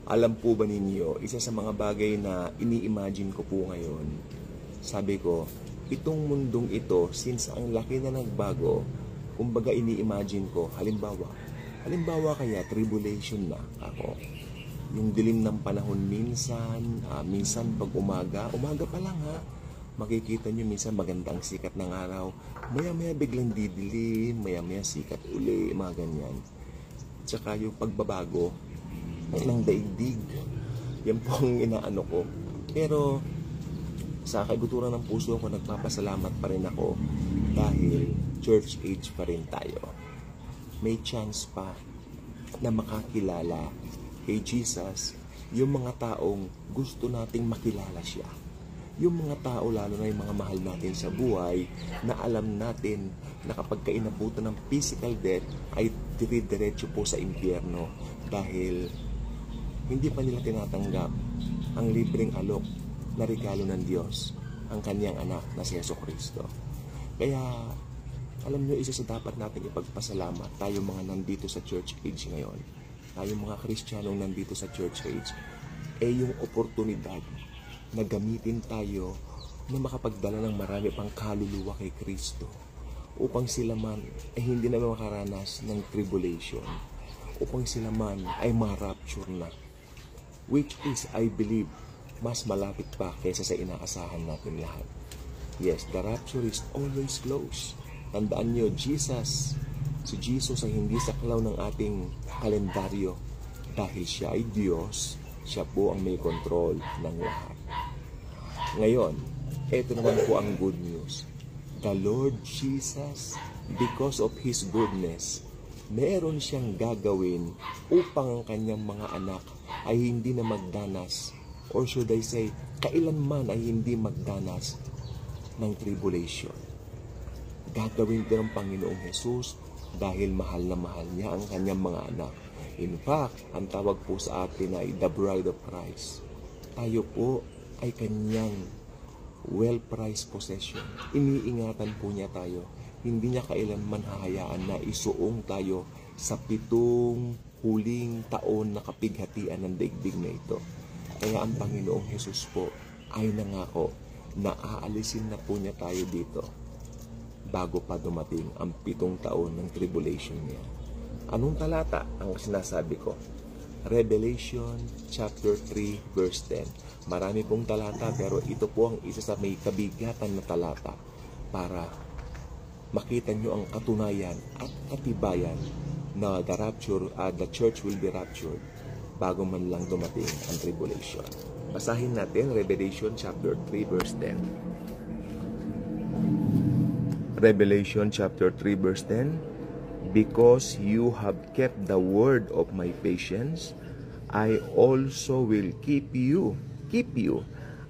Alam po ba ninyo, isa sa mga bagay na ini-imagine ko po ngayon, sabi ko, itong mundong ito, since ang laki na nagbago, kumbaga ini-imagine ko, halimbawa kaya tribulation na ako. Yung dilim ng panahon minsan pag umaga pa lang ha, makikita nyo minsan magandang sikat ng araw, maya-maya biglang didilim, maya-maya sikat uli, mga ganyan. Tsaka yung pagbabago ng daigdig, yan po ang inaano ko. Pero sa kaiguturan ng puso ko, nagpapasalamat pa rin ako dahil church age pa rin tayo. May chance pa na makakilala kay Jesus yung mga taong gusto nating makilala siya. Yung mga tao, lalo na yung mga mahal natin sa buhay, na alam natin na kapag inabutan ng physical death ay dire-diretso po sa impyerno dahil hindi pa nila tinatanggap ang libreng alok na regalo ng Diyos, ang kanyang anak na si Jesucristo. Kaya alam nyo, isa sa dapat natin ipagpasalamat, tayo mga nandito sa church age ngayon, tayo mga Kristiyanong nandito sa church age, yung oportunidad na gamitin tayo na makapagdala ng marami pang kaluluwa kay Kristo upang sila man ay hindi na makaranas ng tribulation, upang sila man ay ma-rapture na, which is, I believe, mas malapit pa kaysa sa inaasahan natin lahat. Yes, the rapture is always close. Tandaan nyo, si Jesus ay hindi saklaw ng ating kalendaryo dahil siya ay Diyos, siya po ang may control ng lahat. Ngayon, ito naman po ang good news. The Lord Jesus, because of His goodness, meron siyang gagawin upang ang kanyang mga anak ay hindi na magdanas, or should I say, kailanman ay hindi magdanas ng tribulation. Gagawin ito ng Panginoong Jesus dahil mahal na mahal niya ang kanyang mga anak. In fact, ang tawag po sa atin ay the bride of Christ. Tayo po ay kanyang well-prized possession. Iniingatan po niya tayo. Hindi niya kailanman hahayaan na isuong tayo sa 7 huling taon na kapighatian ng daigdig na ito. Kaya ang Panginoong Jesus po ay nangako na aalisin na po niya tayo dito bago pa dumating ang 7 taon ng tribulation niya. Anong talata ang sinasabi ko? Revelation chapter 3 verse 10. Marami pong talata pero ito po ang isa sa may kabigatan na talata para makita nyo ang katunayan at katibayan na the church will be raptured bago man lang dumating ang tribulation. Basahin natin Revelation chapter 3 verse 10. Revelation chapter 3 verse 10. Because you have kept the word of my patience, I also will keep you.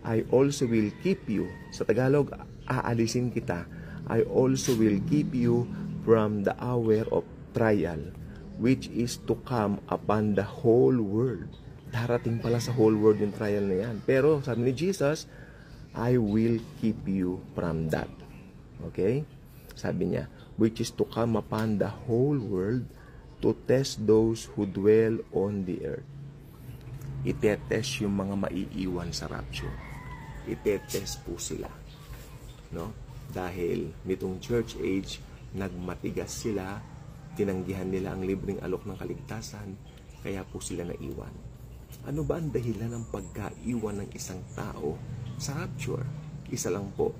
I also will keep you. Sa Tagalog, aalisin kita. I also will keep you from the hour of trial, which is to come upon the whole world. Darating pala sa whole world yung trial na yan. Pero sabi ni Jesus, I will keep you from that. Okay? Sabi niya, which is to come upon the whole world to test those who dwell on the earth. Itetest yung mga maiiwan sa rapture. Itetest po sila. No? Dahil nitong church age, nagmatigas sila, tinanggihan nila ang libreng alok ng kaligtasan, kaya po sila naiwan. Ano ba ang dahilan ng pagkaiwan ng isang tao sa rapture? Isa lang po.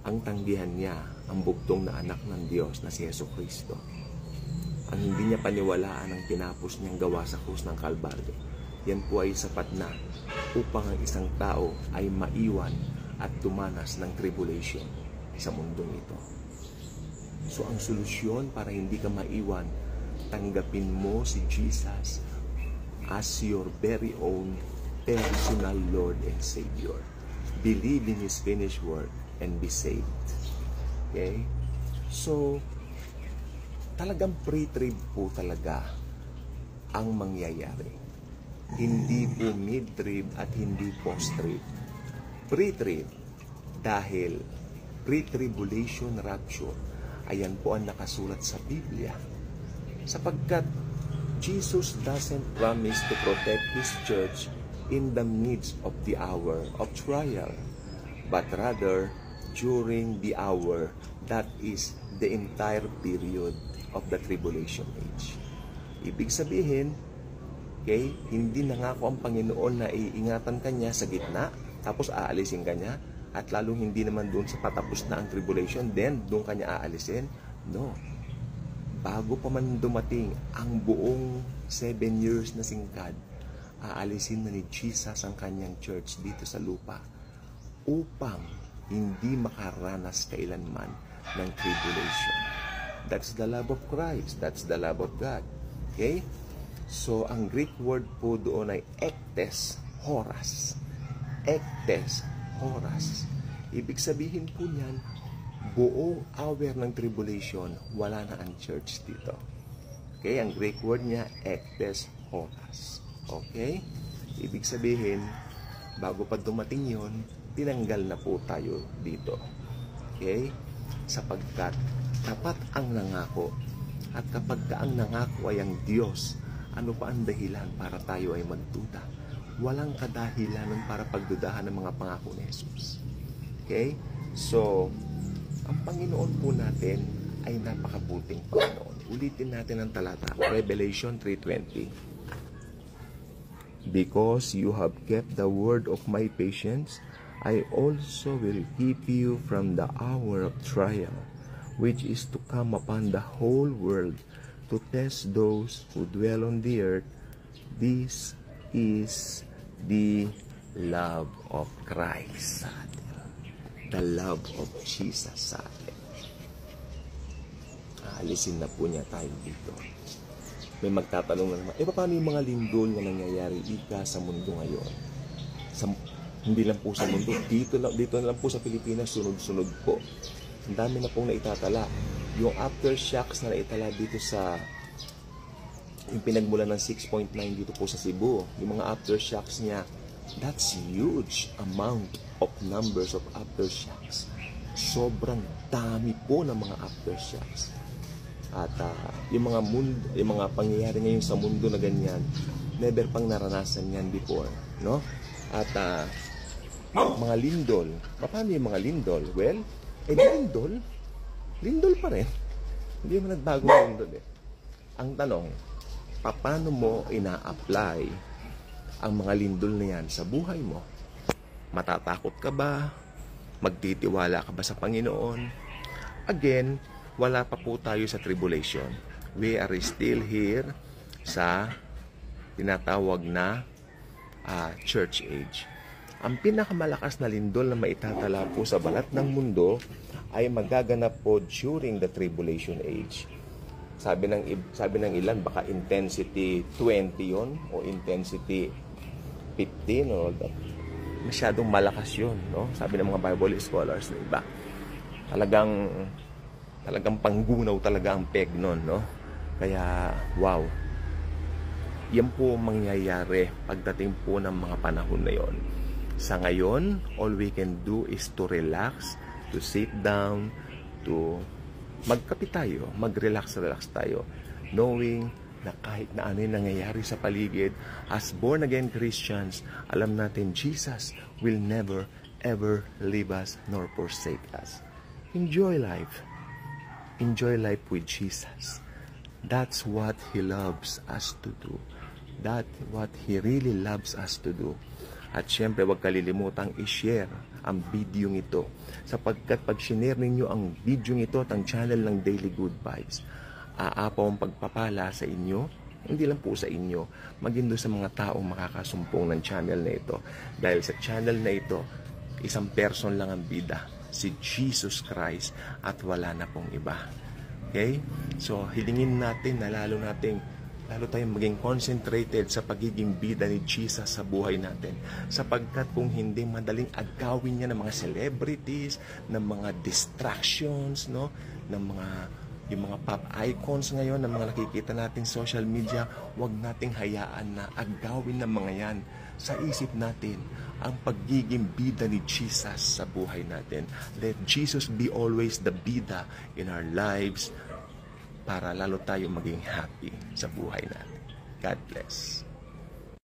Ang tanggihan niya, ang bugtong na anak ng Diyos na si Jesucristo. Ang hindi niya paniwalaan ang tinapos niyang gawa sa krus ng Kalbaryo. Yan po ay sapat na upang ang isang tao ay maiwan at dumanas ng tribulation sa mundong ito. So ang solusyon para hindi ka maiwan, tanggapin mo si Jesus as your very own personal Lord and Savior. Believe in His finished work and be saved. Okay? So, talagang pre-trib po talaga ang mangyayari. Hindi po mid-trib at hindi post-trib. Pre-trib dahil pre-tribulation rapture, ayan po ang nakasulat sa Biblia. Sapagkat Jesus doesn't promise to protect His church in the midst of the hour of trial, but rather during the hour that is the entire period of the tribulation age. Ibig sabihin, okay, hindi nangako ang Panginoon na iingatan kanya sa gitna, tapos aalisin kanya, at lalong hindi naman doon sa patapos na ang tribulation, then doon kanya aalisin. No. Bago pa man dumating ang buong 7 years na singkad, aalisin na ni Jesus ang kanyang church dito sa lupa upang hindi makaranas kailanman ng tribulation. That's the love of Christ. That's the love of God. Okay? So, ang Greek word po doon ay ektes horas. Ektes horas. Ibig sabihin po niyan, buong hour ng tribulation, wala na ang church dito. Okay? Ang Greek word niya, ektes horas. Okay? Ibig sabihin, bago pa dumating yon, tinanggal na po tayo dito. Okay? Sapagkat tapat ang nangako. At kapag ang nangako ay ang Diyos, ano pa ang dahilan para tayo ay magduda? Walang kadahilanan para pagdudahan ng mga pangako ni Jesus. Okay? So, ang Panginoon po natin ay napakabuting Panginoon. Ulitin natin ang talata. Revelation 3:20. Because you have kept the word of my patience, I also will keep you from the hour of trial, which is to come upon the whole world to test those who dwell on the earth. This is the love of Christ sa atin. The love of Jesus sa atin. Aalisin na po niya tayo dito. May magtatanong na naman, paano yung mga lindol na nangyayari sa mundo ngayon? Hindi lang po sa mundo, dito na lang po sa Pilipinas, sunod-sunod po. Ang dami na pong naitatala. Yung aftershocks na naitala dito sa yung pinagmula ng 6.9 dito po sa Cebu, yung mga aftershocks niya, that's huge amount of numbers of aftershocks. Sobrang dami po ng mga aftershocks. At yung mga pangyayari ngayon sa mundo na ganyan, never pang naranasan yan before, no? At mga lindol, paano yung mga lindol? Well, lindol pa rin. Hindi mo nagbago ng lindol eh. Ang tanong, paano mo ina-apply ang mga lindol na yan sa buhay mo? Matatakot ka ba? Magtitiwala ka ba sa Panginoon? Again, wala pa po tayo sa tribulation. We are still here sa tinatawag na church age. Ang pinakamalakas na lindol na maitatala po sa balat ng mundo ay magaganap po during the tribulation age. Sabi ng ilan, baka intensity 20 yon o intensity 15 or that. Masyadong malakas yun, no? Sabi ng mga Bible scholars na iba. Talagang panggunaw talaga ang peg nun, no? Kaya, wow. Yan po mangyayari pagdating po ng mga panahon na yon. Sa ngayon, all we can do is to relax, to sit down, to magkape tayo, mag-relax tayo, knowing na kahit na ano yung nangyayari sa paligid, as born-again Christians, alam natin Jesus will never, ever leave us nor forsake us. Enjoy life. Enjoy life with Jesus. That's what He loves us to do. That's what He really loves us to do. At syempre, huwag kalilimutang i-share ang video ito. Sapagkat pag sinare ninyo ang video ito at ang channel ng Daily Good Vibes, aapaw ang pagpapala sa inyo, hindi lang po sa inyo, maging doon sa mga taong makakasumpong ng channel na ito. Dahil sa channel na ito, isang person lang ang bida, si Jesus Christ, at wala na pong iba. Okay? So, hilingin natin na lalo tayong maging concentrated sa pagiging bida ni Jesus sa buhay natin. Sapagkat kung hindi, madaling agawin niya ng mga celebrities, ng mga distractions, no? Yung mga pop icons ngayon, ng mga nakikita natin social media, wag nating hayaan na agawin ng mga yan sa isip natin ang pagiging bida ni Jesus sa buhay natin. Let Jesus be always the bida in our lives para lalo tayo maging happy sa buhay natin. God bless.